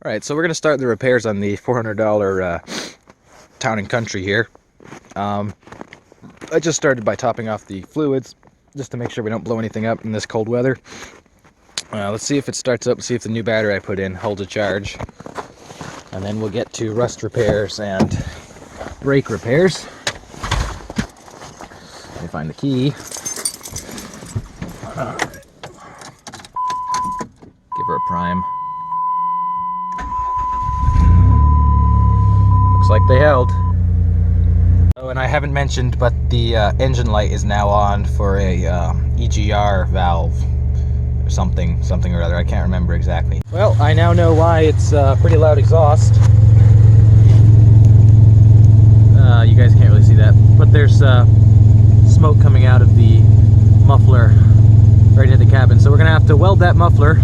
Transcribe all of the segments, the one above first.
Alright, so we're going to start the repairs on the $400 Town and Country here. I just started by topping off the fluids, just to make sure we don't blow anything up in this cold weather. Let's see if it starts up, see if the new battery I put in holds a charge. And then we'll get to rust repairs and brake repairs. Let me find the key. Give her a prime. Like they held. Oh, and I haven't mentioned, but the engine light is now on for a EGR valve or something or other. I can't remember exactly. Well, I now know why it's pretty loud exhaust. You guys can't really see that, but there's smoke coming out of the muffler right near the cabin. So we're gonna have to weld that muffler.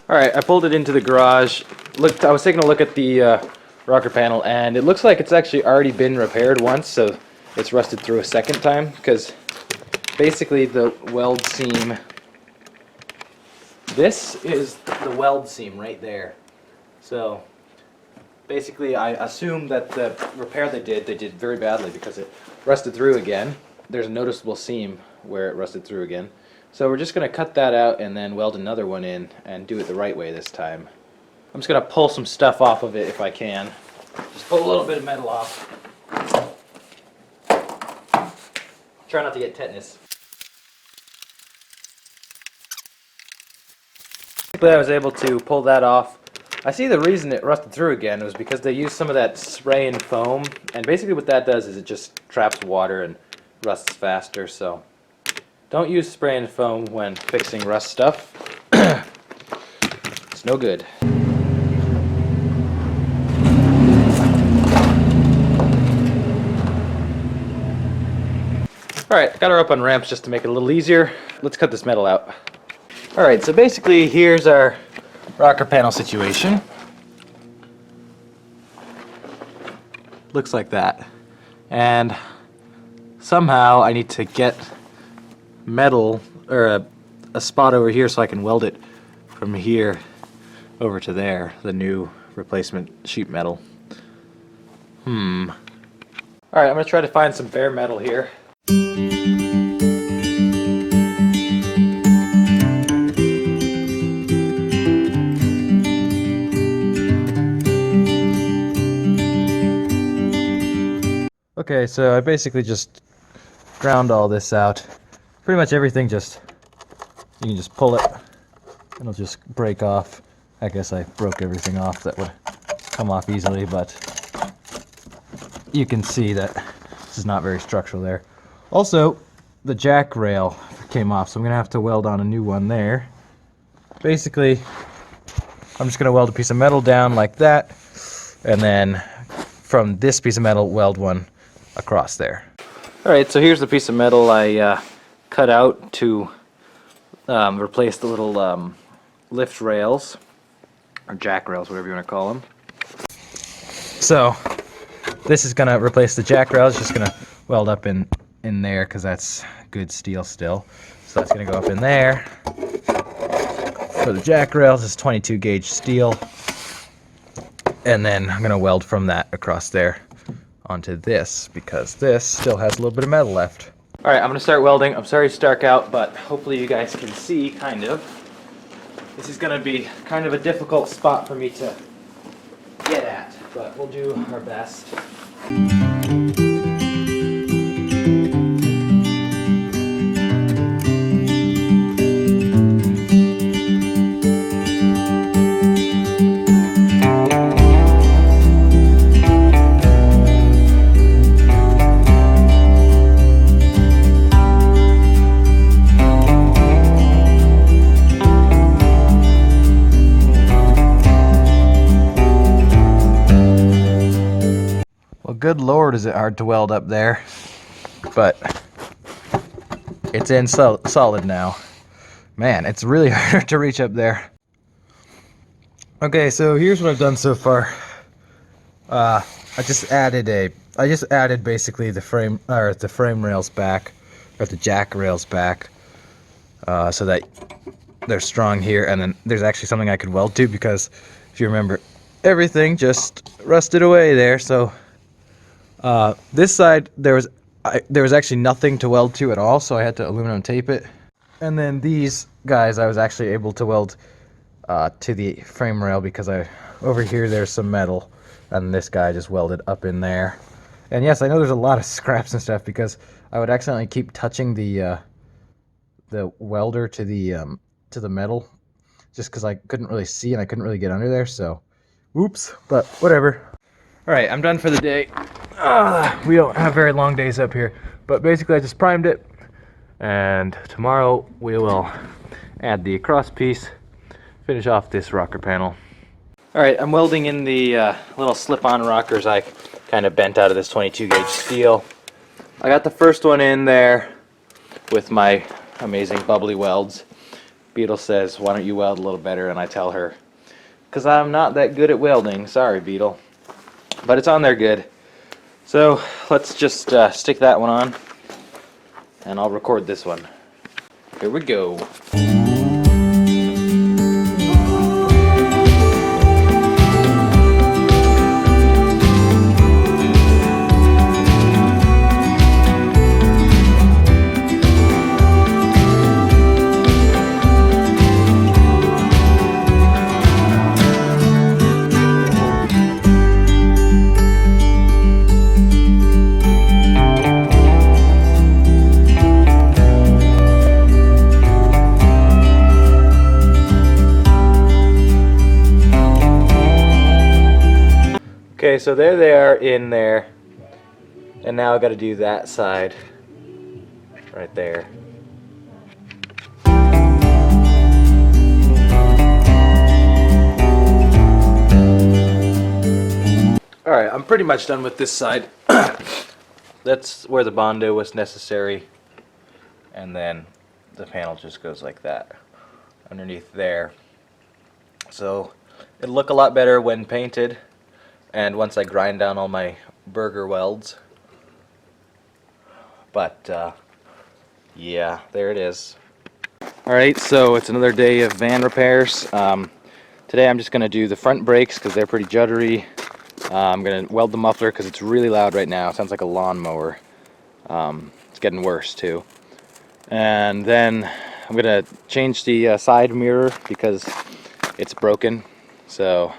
All right, I pulled it into the garage. I was taking a look at the rocker panel, and it looks like it's actually already been repaired once, so it's rusted through a second time, because basically the weld seam, this is the weld seam right there. So basically I assume that the repair they did very badly, because it rusted through again. There's a noticeable seam where it rusted through again. So we're just going to cut that out and then weld another one in and do it the right way this time. I'm just going to pull some stuff off of it if I can. Just pull a little bit of metal off. Try not to get tetanus. I was able to pull that off. I see the reason it rusted through again was because they used some of that spray and foam, and basically what that does is it just traps water and rusts faster, so don't use spray and foam when fixing rust stuff. It's no good. Alright, got her up on ramps just to make it a little easier. Let's cut this metal out. Alright, so basically here's our rocker panel situation. Looks like that. And somehow I need to get metal, or a spot over here so I can weld it from here over to there, the new replacement sheet metal. Alright, I'm going to try to find some bare metal here. Okay, so I basically just ground all this out. Pretty much everything you can just pull it and it'll just break off. I guess I broke everything off that would come off easily, but you can see that this is not very structural there. Also, the jack rail came off, so I'm going to have to weld on a new one there. Basically, I'm just going to weld a piece of metal down like that, and then from this piece of metal, weld one across there. Alright, so here's the piece of metal I cut out to replace the little lift rails, or jack rails, whatever you want to call them. So, this is going to replace the jack rails, just going to weld up in there because that's good steel still. So that's going to go up in there. For the jack rails, it's 22 gauge steel. And then I'm going to weld from that across there onto this, because this still has a little bit of metal left. Alright, I'm going to start welding. I'm sorry to start out, but hopefully you guys can see, kind of. This is going to be kind of a difficult spot for me to get at, but we'll do our best. Good lord, is it hard to weld up there, but it's in solid now. Man, it's really hard to reach up there. Okay, so here's what I've done so far. I just added basically the frame rails back, or the jack rails back, so that they're strong here, and then there's actually something I could weld to, because if you remember, everything just rusted away there. So this side there was actually nothing to weld to at all, so I had to aluminum tape it. And then these guys I was actually able to weld to the frame rail because over here there's some metal, and this guy just welded up in there. And yes, I know there's a lot of scraps and stuff because I would accidentally keep touching the welder to the metal just because I couldn't really see and I couldn't really get under there. So, whoops. But whatever. All right, I'm done for the day. We don't have very long days up here, but basically I just primed it, and tomorrow we will add the cross piece, finish off this rocker panel. All right, I'm welding in the little slip-on rockers I kind of bent out of this 22 gauge steel. I got the first one in there with my amazing bubbly welds. Beetle says, "Why don't you weld a little better?" And I tell her, "Because I'm not that good at welding. Sorry, Beetle." But it's on there good. So let's just stick that one on, and I'll record this one. Here we go. Okay, so there they are in there, and now I got to do that side right there. Alright, I'm pretty much done with this side. That's where the Bondo was necessary, and then the panel just goes like that underneath there. So it'll look a lot better when painted. And once I grind down all my burger welds. But yeah, there it is. Alright, so it's another day of van repairs. Today I'm just going to do the front brakes because they're pretty juddery. I'm going to weld the muffler because it's really loud right now. It sounds like a lawnmower. It's getting worse too. And then I'm going to change the side mirror because it's broken. So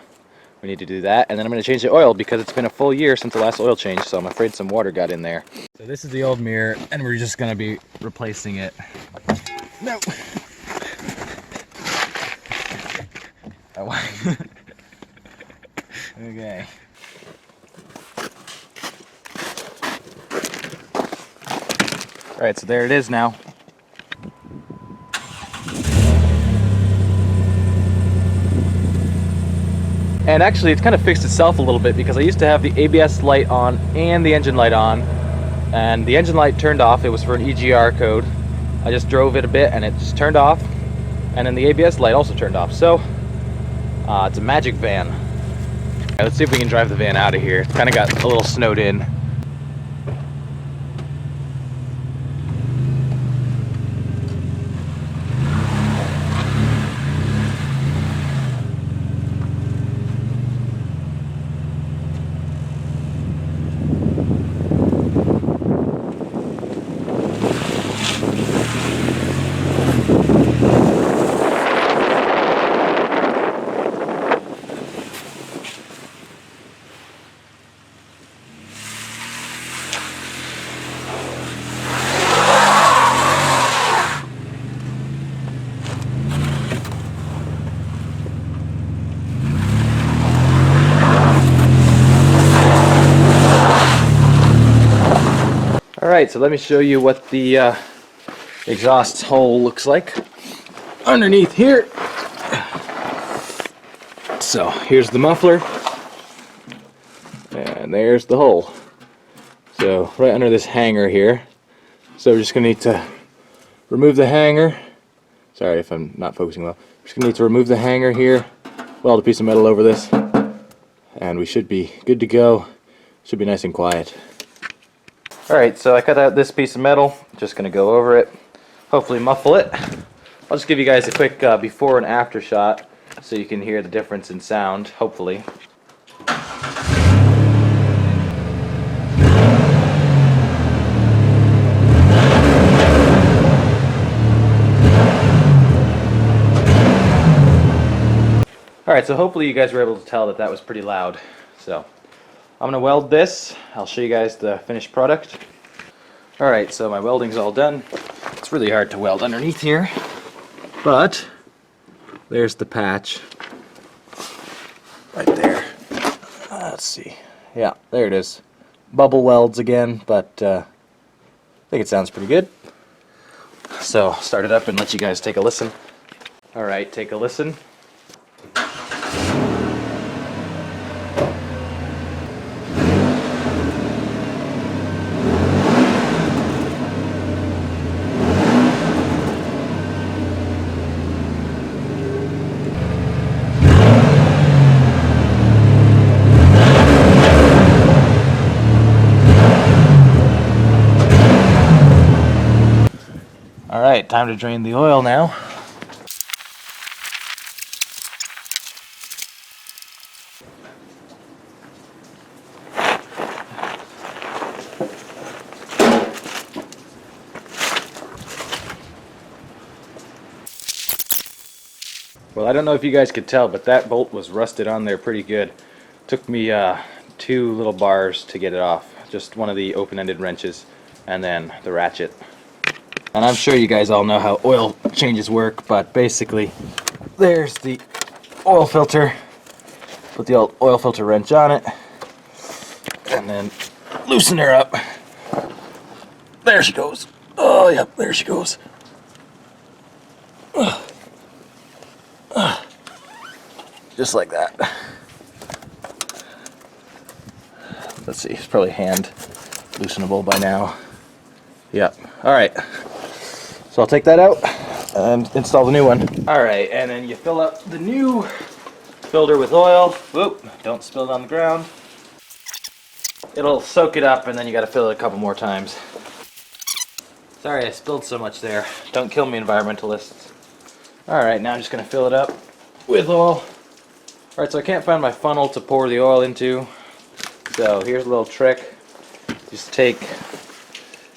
we need to do that, and then I'm going to change the oil because it's been a full year since the last oil change, so I'm afraid some water got in there. So this is the old mirror, and we're just going to be replacing it. No! Okay. Alright, so there it is now. And actually it's kind of fixed itself a little bit because I used to have the ABS light on and the engine light on, and the engine light turned off. It was for an EGR code. I just drove it a bit and it just turned off, and then the ABS light also turned off. So it's a magic van. Right, let's see if we can drive the van out of here. It's kind of got a little snowed in. Alright, so let me show you what the exhaust hole looks like underneath here. So here's the muffler, and there's the hole. So right under this hanger here. So we're just going to need to remove the hanger. Sorry if I'm not focusing well. We're just going to need to remove the hanger here, weld a piece of metal over this, and we should be good to go. Should be nice and quiet. Alright, so I cut out this piece of metal, just going to go over it, hopefully muffle it. I'll just give you guys a quick before and after shot. so you can hear the difference in sound, hopefully. Alright, so hopefully you guys were able to tell that that was pretty loud. So, I'm going to weld this. I'll show you guys the finished product. Alright, so my welding's all done. It's really hard to weld underneath here, but there's the patch right there. Let's see. Yeah, there it is. Bubble welds again, but I think it sounds pretty good. So I'll start it up and let you guys take a listen. Alright, take a listen. Alright, time to drain the oil now. Well, I don't know if you guys could tell, but that bolt was rusted on there pretty good. Took me 2 little bars to get it off. Just one of the open-ended wrenches and then the ratchet. And I'm sure you guys all know how oil changes work, but basically there's the oil filter. Put the old oil filter wrench on it and then loosen her up. There she goes. Oh, yep, there she goes. Just like that. Let's see, it's probably hand loosenable by now. Yep. Alright. So I'll take that out and install the new one. Alright, and then you fill up the new filter with oil. Whoop, don't spill it on the ground. It'll soak it up and then you gotta fill it a couple more times. Sorry I spilled so much there. Don't kill me, environmentalists. Alright, now I'm just gonna fill it up with oil. Alright, so I can't find my funnel to pour the oil into. So here's a little trick. Just take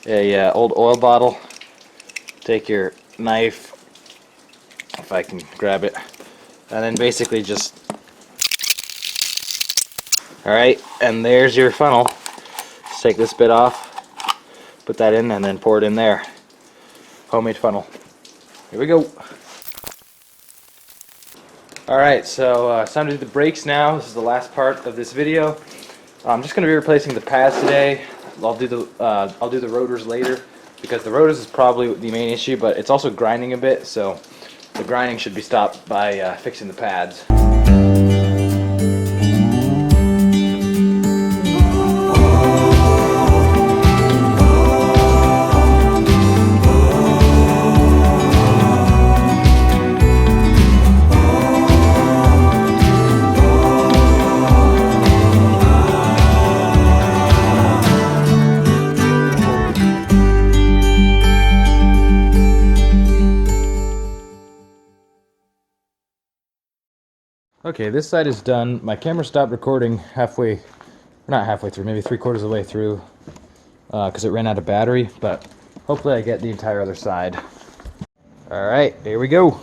a old oil bottle. Take your knife, if I can grab it, and then basically just, alright, and there's your funnel. Just take this bit off, put that in, and then pour it in there. Homemade funnel. Here we go. Alright, so it's time to do the brakes now. This is the last part of this video. I'm just going to be replacing the pads today. I'll do the rotors later, because the rotors is probably the main issue, but it's also grinding a bit, so the grinding should be stopped by fixing the pads. Okay, this side is done. My camera stopped recording halfway, not halfway through, maybe 3/4 of the way through, because it ran out of battery, but hopefully I get the entire other side. Alright, here we go.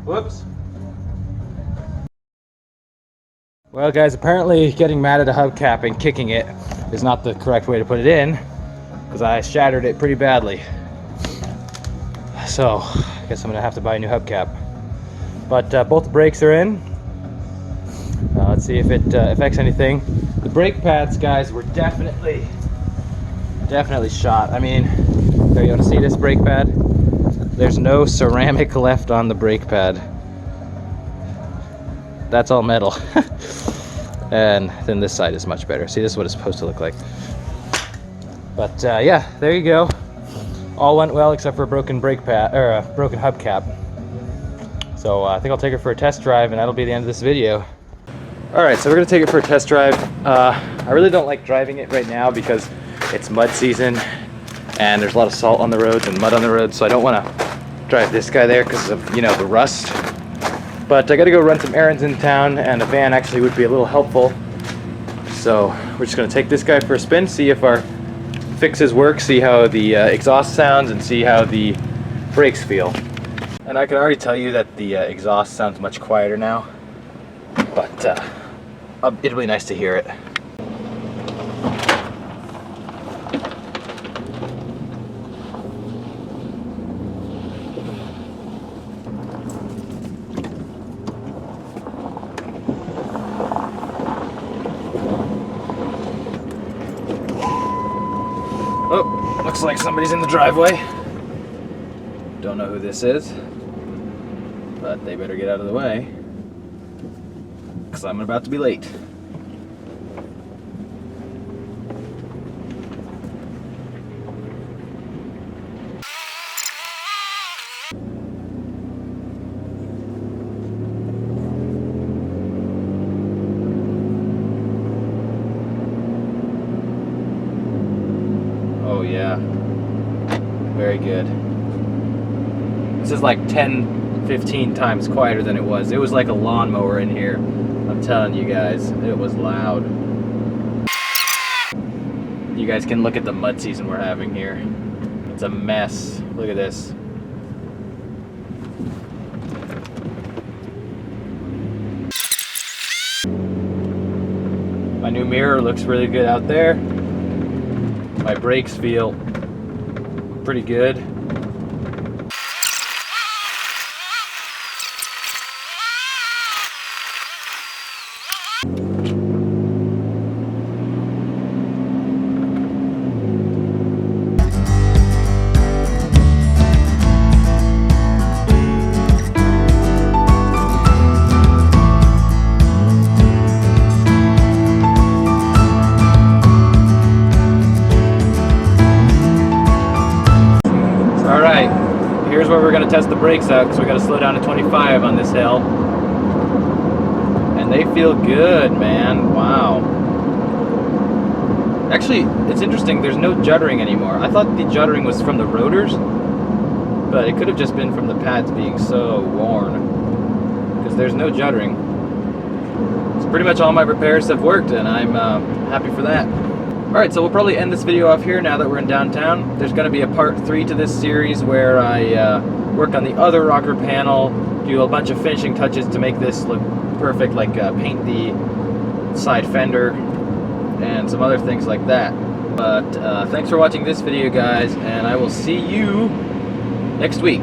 Whoops. Well guys, apparently getting mad at a hubcap and kicking it is not the correct way to put it in, because I shattered it pretty badly. So, I guess I'm gonna have to buy a new hubcap. But both brakes are in. Let's see if it affects anything. The brake pads, guys, were definitely shot. I mean, there, you want to see this brake pad? There's no ceramic left on the brake pad. That's all metal. And then this side is much better. See, this is what it's supposed to look like. But yeah, there you go. All went well except for a broken brake pad, or a broken hubcap. So I think I'll take it for a test drive, and that'll be the end of this video. All right, so we're gonna take it for a test drive. I really don't like driving it right now because it's mud season and there's a lot of salt on the roads and mud on the roads, so I don't want to drive this guy there because of, you know, the rust. But I got to go run some errands in town, and a van actually would be a little helpful. So we're just going to take this guy for a spin, see if our fixes work, see how the exhaust sounds, and see how the brakes feel. And I can already tell you that the exhaust sounds much quieter now, but it'll be nice to hear it. Oh, looks like somebody's in the driveway. Don't know who this is, but they better get out of the way, because I'm about to be late. Oh yeah, very good. This is like 10, 15 times quieter than it was. It was like a lawnmower in here. I'm telling you guys, it was loud. You guys can look at the mud season we're having here. It's a mess. Look at this. My new mirror looks really good out there. My brakes feel pretty good. Here's where we're going to test the brakes out, because we got to slow down to 25 on this hill. And they feel good, man. Wow. Actually, it's interesting, there's no juddering anymore. I thought the juddering was from the rotors, but it could have just been from the pads being so worn, because there's no juddering. So pretty much all my repairs have worked, and I'm happy for that. Alright, so we'll probably end this video off here now that we're in downtown. There's going to be a part 3 to this series where I work on the other rocker panel, do a bunch of finishing touches to make this look perfect, like paint the side fender and some other things like that. But thanks for watching this video, guys, and I will see you next week.